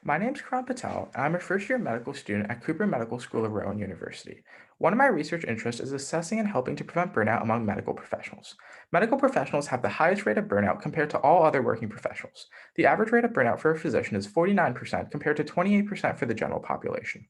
My name's Karan Patel, and I'm a first year medical student at Cooper Medical School of Rowan University. One of my research interests is assessing and helping to prevent burnout among medical professionals. Medical professionals have the highest rate of burnout compared to all other working professionals. The average rate of burnout for a physician is 49% compared to 28% for the general population.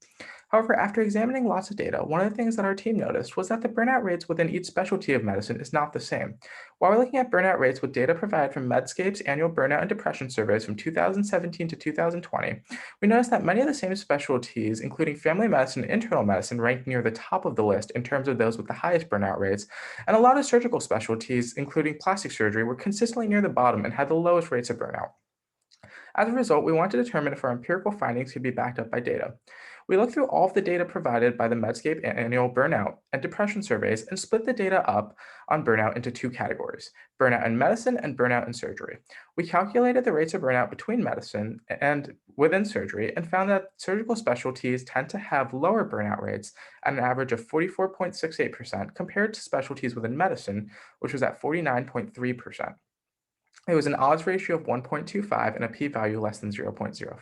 However, after examining lots of data, one of the things that our team noticed was that the burnout rates within each specialty of medicine is not the same. While we're looking at burnout rates with data provided from Medscape's annual burnout and depression surveys from 2017 to 2020, we noticed that many of the same specialties, including family medicine and internal medicine, ranked near the top of the list in terms of those with the highest burnout rates, and a lot of surgical specialties, including plastic surgery, were consistently near the bottom and had the lowest rates of burnout. As a result, we want to determine if our empirical findings could be backed up by data. We looked through all of the data provided by the Medscape annual burnout and depression surveys and split the data up on burnout into two categories: burnout in medicine and burnout in surgery. We calculated the rates of burnout between medicine and within surgery and found that surgical specialties tend to have lower burnout rates at an average of 44.68% compared to specialties within medicine, which was at 49.3%. It was an odds ratio of 1.25 and a p-value less than 0.05.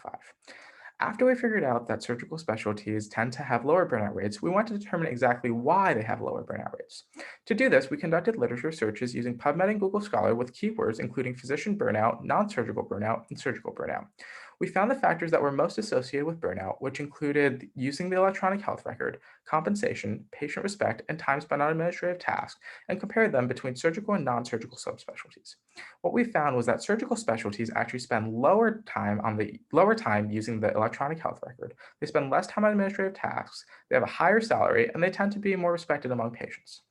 After we figured out that surgical specialties tend to have lower burnout rates, we wanted to determine exactly why they have lower burnout rates. To do this, we conducted literature searches using PubMed and Google Scholar with keywords including physician burnout, non-surgical burnout, and surgical burnout. We found the factors that were most associated with burnout, which included using the electronic health record, compensation, patient respect, and time spent on administrative tasks, and compared them between surgical and non-surgical subspecialties. What we found was that surgical specialties actually spend lower time using the electronic health record. They spend less time on administrative tasks, they have a higher salary, and they tend to be more respected among patients.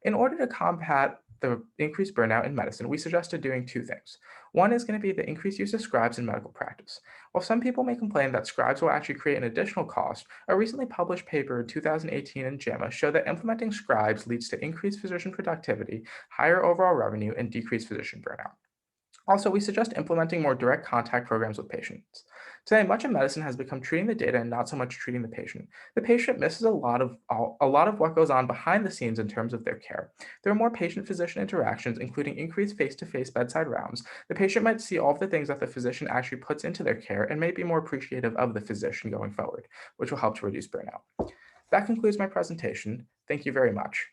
In order to combat the increased burnout in medicine, we suggested doing two things. One is going to be the increased use of scribes in medical practice. While some people may complain that scribes will actually create an additional cost, a recently published paper in 2018 in JAMA showed that implementing scribes leads to increased physician productivity, higher overall revenue, and decreased physician burnout. Also, we suggest implementing more direct contact programs with patients. Today, much of medicine has become treating the data and not so much treating the patient. The patient misses a lot of what goes on behind the scenes in terms of their care. There are more patient-physician interactions, including increased face-to-face bedside rounds. The patient might see all of the things that the physician actually puts into their care and may be more appreciative of the physician going forward, which will help to reduce burnout. That concludes my presentation. Thank you very much.